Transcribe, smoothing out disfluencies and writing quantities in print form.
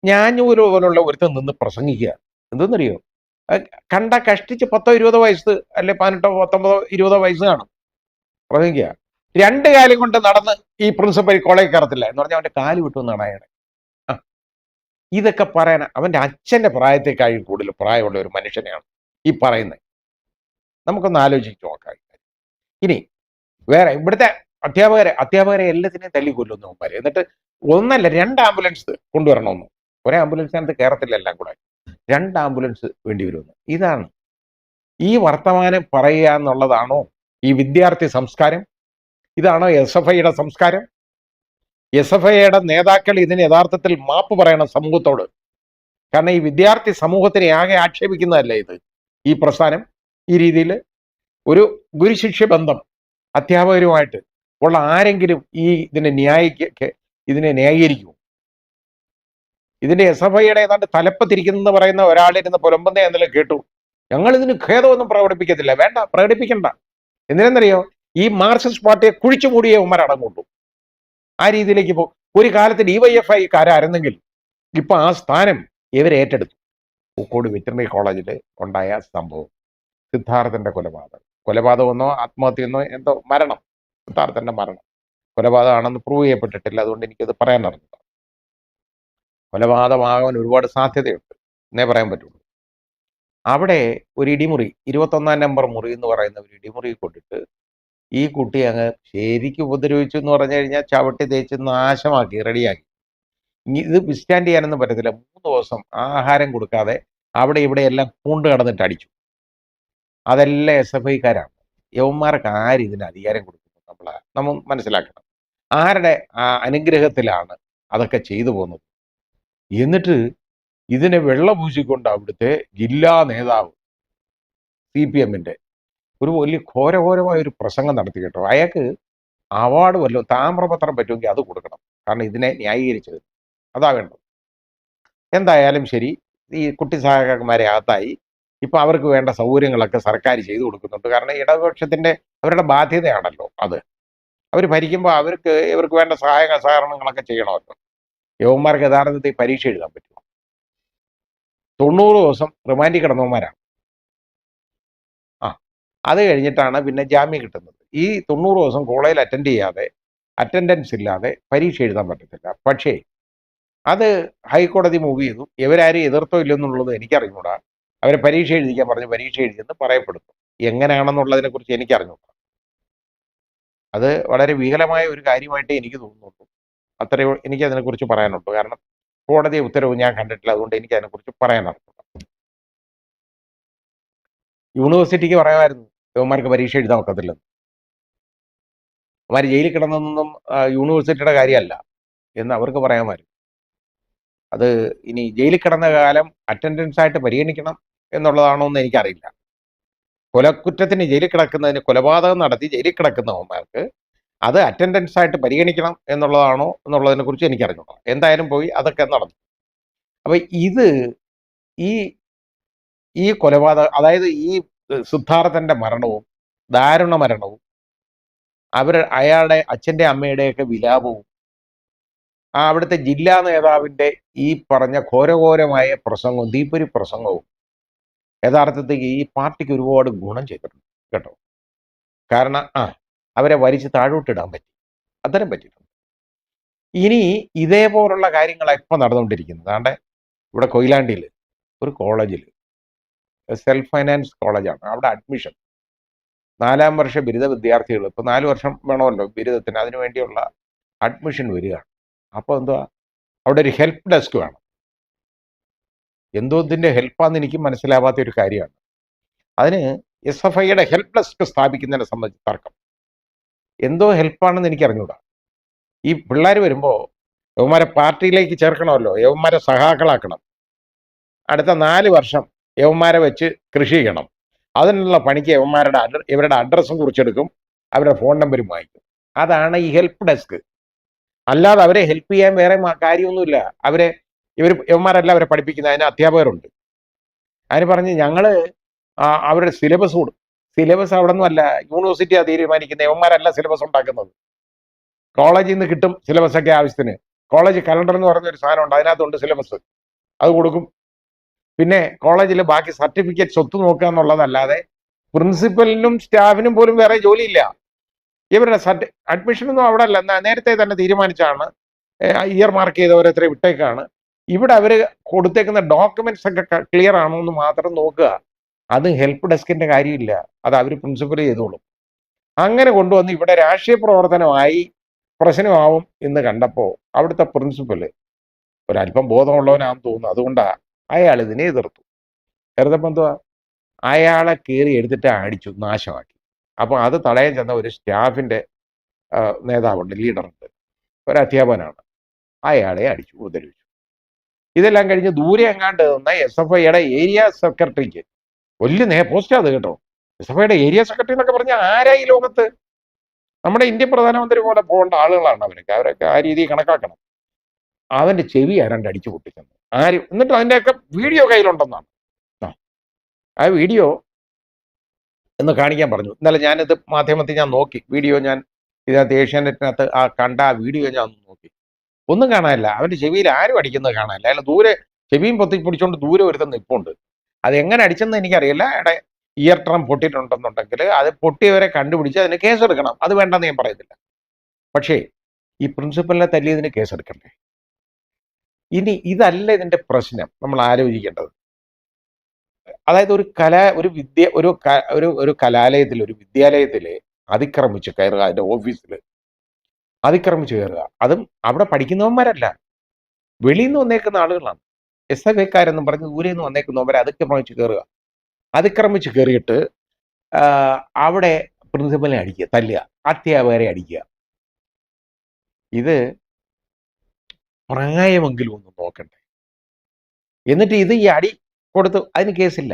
ഞാഞ്ഞൂര് പോലുള്ള ഒരുത്തൻ നിന്ന് പ്രസംഗിക്കുക. എന്തെന്നറിയോ? കണ്ട കഷ്ടിച്ച് 10-20 വയസ്സ് അല്ലെ 18-19-20 വയസ്സ് കാണും പ്രസംഗിക്കുക. 2 കാലം കൊണ്ട് നടന്ന് ഈ പ്രിൻസിപ്പൽ കോളേജ് കയറത്തില്ല എന്ന് പറഞ്ഞാൽ അവന്റെ കാല് വിട്ടുവെന്നാണ് അയാളെ. ഇതൊക്കെ പറയാൻ അവന്റെ അച്ഛന്റെ പ്രായത്തെക്കാളും കൂടുതൽ പ്രായമുള്ള ഒരു മനുഷ്യനെയാണ് ഈ പറയുന്നത്. നമുക്കൊന്ന് ആലോചിച്ച് നോക്കാം. ഇനി വേറെ ഇവിടുത്തെ അധ്യാപകരെ എല്ലാത്തിനെയും തല്ലിക്കൊല്ലുന്നു അവന്മാര്. എന്നിട്ട് 1 അല്ല 2 ആംബുലൻസ് കൊണ്ടുവരണമെന്ന്. ഒരേ ആംബുലൻസിനകത്ത് കയറത്തില്ല എല്ലാം കൂടെ. 2 ആംബുലൻസ് വേണ്ടി വരുമെന്ന്. ഇതാണ് ഈ വർത്തമാനം പറയുക എന്നുള്ളതാണോ ഈ വിദ്യാർത്ഥി സംസ്കാരം? ഇതാണോ SFIയുടെ സംസ്കാരം? SFIയുടെ നേതാക്കൾ ഇതിന് യഥാർത്ഥത്തിൽ മാപ്പ് പറയണം സമൂഹത്തോട്. കാരണം ഈ വിദ്യാർത്ഥി സമൂഹത്തിനെ ആകെ ആക്ഷേപിക്കുന്നതല്ലേ ഇത്, ഈ പ്രസ്ഥാനം. ഈ രീതിയിൽ ഒരു ഗുരുശിഷ്യ ബന്ധം അധ്യാപകരുമായിട്ട് ഉള്ള ആരെങ്കിലും ഇതിനെ ന്യായീകരിക്കും? ഇതിന്റെ SFIയുടെ ഏതാണ്ട് തലപ്പത്തിരിക്കുന്നെന്ന് പറയുന്ന ഒരാളിരുന്ന് പുലമ്പുന്നേ എന്തെങ്കിലും കേട്ടു. ഞങ്ങൾ ഇതിന് ഖേദമൊന്നും പ്രകടിപ്പിക്കത്തില്ല. വേണ്ട, പ്രകടിപ്പിക്കണ്ട. എന്തിനെന്നറിയോ? ഈ മാർക്സിസ്റ്റ് പാർട്ടിയെ കുഴിച്ചു മൂടിയ ഉമ്മരടങ്ങുള്ളൂ. ആ രീതിയിലേക്ക് പോകും. ഒരു കാലത്ത് DYFIക്കാരായിരുന്നെങ്കിൽ ഇപ്പൊ ആ സ്ഥാനം ഇവരെ ഏറ്റെടുത്തു. പൂക്കോട് വെറ്ററിനറി കോളേജിൽ ഉണ്ടായ സംഭവം, സിദ്ധാർത്ഥന്റെ കൊലപാതകമെന്നോ ആത്മഹത്യയെന്നോ എന്തോ മരണം, സിദ്ധാർത്ഥന്റെ മരണം കൊലപാതകമാണെന്ന് പ്രൂവ് ചെയ്യപ്പെട്ടിട്ടില്ല. അതുകൊണ്ട് എനിക്കത് പറയാൻ അറിഞ്ഞില്ല. കൊലപാതകമാകാൻ ഒരുപാട് സാധ്യതയുണ്ട് എന്നേ പറയാൻ പറ്റുള്ളൂ. അവിടെ ഒരു ഇടിമുറി, 21 നമ്പർ മുറി എന്ന് പറയുന്ന ഒരു ഇടിമുറി കൊണ്ടിട്ട് ഈ കുട്ടി അങ്ങ് ശരിക്കും ഉപദ്രവിച്ചു എന്ന് പറഞ്ഞു കഴിഞ്ഞാൽ ചവിട്ടി തേച്ച് നാശമാക്കി, റെഡിയാക്കി. ഇത് വിസ്റ്റാൻഡ് ചെയ്യാനൊന്നും പറ്റത്തില്ല. 3 ദിവസം ആഹാരം കൊടുക്കാതെ അവിടെ ഇവിടെ എല്ലാം കൊണ്ട് കടന്നിട്ട് അടിച്ചു. അതെല്ലാം SFIക്കാരാണ്. യവന്മാർക്ക് ആര് ഇതിന് അധികാരം കൊടുക്കുന്നു നമ്മൾ മനസ്സിലാക്കണം. ആരുടെ അനുഗ്രഹത്തിലാണ് അതൊക്കെ ചെയ്തു പോകുന്നത്? എന്നിട്ട് ഇതിനെ വെള്ളപൂശിക്കൊണ്ട് അവിടുത്തെ ജില്ലാ നേതാവ് CPMന്റെ ഒരു വലിയ ഘോരമായ ഒരു പ്രസംഗം നടത്തി കേട്ടോ. അയാൾക്ക് അവാർഡ് വല്ലതും താമ്രപത്രം പറ്റുമെങ്കിൽ അത് കൊടുക്കണം. കാരണം ഇതിനെ ന്യായീകരിച്ചത് അതാ വേണ്ടത്. എന്തായാലും ശരി, ഈ കുട്ടി സഹായകന്മാരെ അകത്തായി. ഇപ്പൊ അവർക്ക് വേണ്ട സൗകര്യങ്ങളൊക്കെ സർക്കാർ ചെയ്തു കൊടുക്കുന്നുണ്ട്. കാരണം ഇടതുപക്ഷത്തിന്റെ അവരുടെ ബാധ്യതയാണല്ലോ അത്. അവർ ഭരിക്കുമ്പോൾ ഇവർക്ക് വേണ്ട സഹകരണങ്ങളൊക്കെ ചെയ്യണമല്ലോ. യവന്മാർക്ക് യഥാർത്ഥത്തിൽ പരീക്ഷ എഴുതാൻ പറ്റുമോ? 90 ദിവസം റിമാൻഡിൽ കിടന്നവന്മാരാണ്. അത് കഴിഞ്ഞിട്ടാണ് പിന്നെ ജാമ്യം കിട്ടുന്നത്. ഈ 90 ദിവസം കോളേജിൽ അറ്റൻഡ് ചെയ്യാതെ, അറ്റൻഡൻസ് ഇല്ലാതെ പരീക്ഷ എഴുതാൻ പറ്റത്തില്ല. പക്ഷേ അത് ഹൈക്കോടതി മൂവ് ചെയ്തു. ഇവരാരും എതിർത്തോ ഇല്ലെന്നുള്ളത് എനിക്കറിഞ്ഞൂടാ. അവരെ പരീക്ഷ എഴുതിക്കാൻ പറഞ്ഞ് പരീക്ഷ എഴുതിയെന്ന് പറയപ്പെടുന്നു. എങ്ങനെയാണെന്നുള്ളതിനെ കുറിച്ച് എനിക്കറിഞ്ഞൂടാ. അത് വളരെ വികലമായ ഒരു കാര്യമായിട്ടേ എനിക്ക് തോന്നുന്നുള്ളൂ. അത്രയോ എനിക്ക് അതിനെക്കുറിച്ച് പറയാനുള്ളൂ. കാരണം കോടതി ഉത്തരവ് ഞാൻ കണ്ടിട്ടില്ല. അതുകൊണ്ട് എനിക്ക് അതിനെക്കുറിച്ച് പറയാനറിഞ്ഞൂടാ. യൂണിവേഴ്സിറ്റിക്ക് പറയാമായിരുന്നു ഇവന്മാർക്ക് പരീക്ഷ എഴുതാൻ ഒക്കത്തില്ലെന്ന്. അവന്മാർ ജയിലിൽ കിടന്നതൊന്നും യൂണിവേഴ്സിറ്റിയുടെ കാര്യമല്ല എന്ന് അവർക്ക് പറയാമായിരുന്നു. അത് ഇനി ജയിലിൽ കിടന്ന കാലം അറ്റൻഡൻസ് ആയിട്ട് പരിഗണിക്കണം എന്നുള്ളതാണോ എന്ന് എനിക്കറിയില്ല. കൊലക്കുറ്റത്തിന് ജയിലിൽ കിടക്കുന്നതിന്, കൊലപാതകം നടത്തി ജയിലിൽ കിടക്കുന്നവന്മാർക്ക് അത് അറ്റൻഡൻസ് ആയിട്ട് പരിഗണിക്കണം എന്നുള്ളതാണോ എന്നുള്ളതിനെ കുറിച്ച് എനിക്കറിഞ്ഞൂടാ. എന്തായാലും പോയി അതൊക്കെ നടന്നു. അപ്പൊ ഇത് ഈ കൊലപാതകം, അതായത് ഈ സിദ്ധാർത്ഥന്റെ മരണവും ദാരുണ മരണവും അയാളുടെ അച്ഛൻ്റെ അമ്മയുടെയൊക്കെ വിലാപവും അവിടുത്തെ ജില്ലാ നേതാവിൻ്റെ ഈ പറഞ്ഞ ഘോരമായ പ്രസംഗവും തീപ്പൊരി പ്രസംഗവും യഥാർത്ഥത്തിൽ ഈ പാർട്ടിക്ക് ഒരുപാട് ഗുണം ചെയ്തിട്ടുണ്ട് കേട്ടോ. കാരണം അവരെ വലിച്ച് താഴോട്ടിടാൻ പറ്റി, അത്തരം പറ്റിയിട്ടുണ്ട്. ഇനി ഇതേപോലുള്ള കാര്യങ്ങളാണ് ഇപ്പം നടന്നുകൊണ്ടിരിക്കുന്നത്. അതാണ്ട് ഇവിടെ കൊയിലാണ്ടിയിൽ ഒരു കോളേജിൽ, സെൽഫ് ഫൈനാൻസ് കോളേജാണ്, അവിടെ അഡ്മിഷൻ 4ാം വർഷ ബിരുദ വിദ്യാർത്ഥികൾ, ഇപ്പോൾ 4 വർഷം വേണമല്ലോ ബിരുദത്തിന്, അതിനു വേണ്ടിയുള്ള അഡ്മിഷൻ വരികയാണ്. അപ്പോൾ എന്തുവാ, അവിടെ ഒരു ഹെൽപ്പ് ഡെസ്ക് വേണം. എന്തോ ഇതിൻ്റെ ഹെൽപ്പാന്ന് എനിക്ക് മനസ്സിലാവാത്ത ഒരു കാര്യമാണ്. അതിന് SFIയുടെ ഹെൽപ്പ് ഡെസ്ക് സ്ഥാപിക്കുന്നതിനെ സംബന്ധിച്ച് തർക്കം. എന്തോ ഹെൽപ്പാണെന്ന് എനിക്ക് അറിഞ്ഞൂടാ. ഈ പിള്ളേർ വരുമ്പോൾ യവന്മാരെ പാർട്ടിയിലേക്ക് ചേർക്കണമല്ലോ, യവന്മാരെ സഹാക്കളാക്കണം. അടുത്ത 4 വർഷം യവന്മാരെ വെച്ച് കൃഷി ചെയ്യണം. അതിനുള്ള പണിക്ക് ഇവരുടെ അഡ്രസ്സും കുറിച്ചെടുക്കും, അവരുടെ ഫോൺ നമ്പരും വാങ്ങിക്കും. അതാണ് ഈ ഹെൽപ്പ് ഡെസ്ക്. അല്ലാതെ അവരെ ഹെൽപ്പ് ചെയ്യാൻ വേറെ കാര്യമൊന്നുമില്ല. യവന്മാരല്ല അവരെ പഠിപ്പിക്കുന്നത്, അതിന് അധ്യാപകരുണ്ട്. അതിന് പറഞ്ഞ് ഞങ്ങൾ അവരുടെ സിലബസ് കൊടുക്കും. സിലബസ് അവിടെ നിന്നുമല്ല, യൂണിവേഴ്സിറ്റിയാണ് തീരുമാനിക്കുന്നത്. യവന്മാരല്ല സിലബസ് ഉണ്ടാക്കുന്നത്. കോളേജിൽ നിന്ന് കിട്ടും സിലബസൊക്കെ ആവശ്യത്തിന്. കോളേജ് കലണ്ടർ എന്ന് പറഞ്ഞൊരു സാധനമുണ്ട്, അതിനകത്തുണ്ട് സിലബസ്. അത് കൊടുക്കും. പിന്നെ കോളേജിൽ ബാക്കി സർട്ടിഫിക്കറ്റ്സ് ഒത്തു നോക്കുക എന്നുള്ളതല്ലാതെ പ്രിൻസിപ്പലിനും സ്റ്റാഫിനും പോലും വേറെ ജോലിയില്ല. ഇവരുടെ അഡ്മിഷനൊന്നും അവിടെ അല്ല, നേരത്തെ തന്നെ തീരുമാനിച്ചാണ്, ഇയർ മാർക്ക് ചെയ്ത് ഓരോരുത്തരെ വിട്ടേക്കാണ്. ഇവിടെ അവർ കൊടുത്തേക്കുന്ന ഡോക്യുമെന്റ്സ് ഒക്കെ ക്ലിയർ ആണോ എന്ന് മാത്രം നോക്കുക. അത് ഹെൽപ്പ് ഡെസ്കിന്റെ കാര്യമില്ല, അത് അവർ പ്രിൻസിപ്പൽ ചെയ്തോളും. അങ്ങനെ കൊണ്ടുവന്ന് ഇവിടെ രാഷ്ട്രീയ പ്രവർത്തനമായി പ്രശ്നമാവും എന്ന് കണ്ടപ്പോൾ അവിടുത്തെ പ്രിൻസിപ്പല് ഒരല്പം ബോധമുള്ളവനാണെന്ന് തോന്നുന്നു. അതുകൊണ്ടാണ് അയാൾ ഇതിനെ എതിർത്തു. എതിർത്തപ്പം എന്തുവാ, അയാളെ കയറി എടുത്തിട്ട് അടിച്ചു, നാശമാക്കി. അപ്പോൾ അത് തടയാൻ ചെന്ന ഒരു സ്റ്റാഫിന്റെ നേതാവുണ്ട്, ലീഡറുണ്ട്, ഒരു അധ്യാപകനാണ്, അയാളെ അടിച്ചു, ഉപദ്രവിച്ചു. ഇതെല്ലാം കഴിഞ്ഞ് ദൂരെ എങ്ങാണ്ട് നിന്ന SFIയുടെ ഏരിയ സെക്രട്ടറിക്ക് വലിയ പോസ്റ്റാ അത് കേട്ടോ. SFIയുടെ ഏരിയ സെക്രട്ടറി എന്നൊക്കെ പറഞ്ഞാൽ ആരാ ഈ ലോകത്ത്? നമ്മുടെ ഇന്ത്യൻ പ്രധാനമന്ത്രി പോലെ പോകേണ്ട ആളുകളാണ് അവരൊക്കെ ആ രീതിയിൽ കണക്കാക്കണം. അവന്റെ ചെവി ആരാണ്ട് അടിച്ചു പൊട്ടിക്കുന്നു ആരും. എന്നിട്ട് അതിൻ്റെയൊക്കെ വീഡിയോ കയ്യിലുണ്ടെന്നാണ്. ആ വീഡിയോ എന്ന് കാണിക്കാൻ പറഞ്ഞു. ഇന്നലെ ഞാനിത് മാധ്യമത്തിൽ ഞാൻ നോക്കി, വീഡിയോ ഞാൻ ഇതിനകത്ത് ഏഷ്യാനെറ്റിനകത്ത് കണ്ട ആ വീഡിയോ ഞാൻ നോക്കി. ഒന്നും കാണാനില്ല, അവന്റെ ചെവിയിൽ ആരും അടിക്കുന്നത് കാണാനില്ല. അയാൾ ദൂരെ ചെവിയും പൊത്തിപ്പിടിച്ചുകൊണ്ട് ദൂരെ ഒരുത്തം നിൽപ്പുണ്ട്. അത് എങ്ങനെ അടിച്ചെന്ന് എനിക്കറിയില്ല. അവിടെ ഇയർ ട്രം പൊട്ടിയിട്ടുണ്ടെന്നുണ്ടെങ്കിൽ അത് പൊട്ടിയവരെ കണ്ടുപിടിച്ച് അതിന് കേസെടുക്കണം. അത് വേണ്ടെന്ന് ഞാൻ പറയുന്നില്ല. പക്ഷേ ഈ പ്രിൻസിപ്പലിനെ തല്ലിയതിന് കേസെടുക്കണ്ടേ? ഇനി ഇതല്ല ഇതിന്റെ പ്രശ്നം നമ്മൾ ആലോചിക്കേണ്ടത്. അതായത് ഒരു കലാലയത്തിൽ, ഒരു വിദ്യാലയത്തിൽ അതിക്രമിച്ച് കയറുക, അതിന്റെ ഓഫീസിൽ അതിക്രമിച്ച് കയറുക. അതും അവിടെ പഠിക്കുന്നവന്മാരല്ല, വെളിയിൽ നിന്ന് വന്നേക്കുന്ന ആളുകളാണ്. SFIക്കാരെന്നും പറഞ്ഞ് ദൂരെ നിന്ന് വന്നേക്കുന്നവരെ അതിക്രമിച്ച് കയറിയിട്ട് അവിടെ പ്രിൻസിപ്പലിനെ അടിക്കുക, തല്ലുക, അധ്യാപകരെ അടിക്കുക. ഇത് പ്രായമെങ്കിലും ഒന്ന് നോക്കണ്ടേ? എന്നിട്ട് ഇത് ഈ അടി കൊടുത്തു, അതിന് കേസില്ല.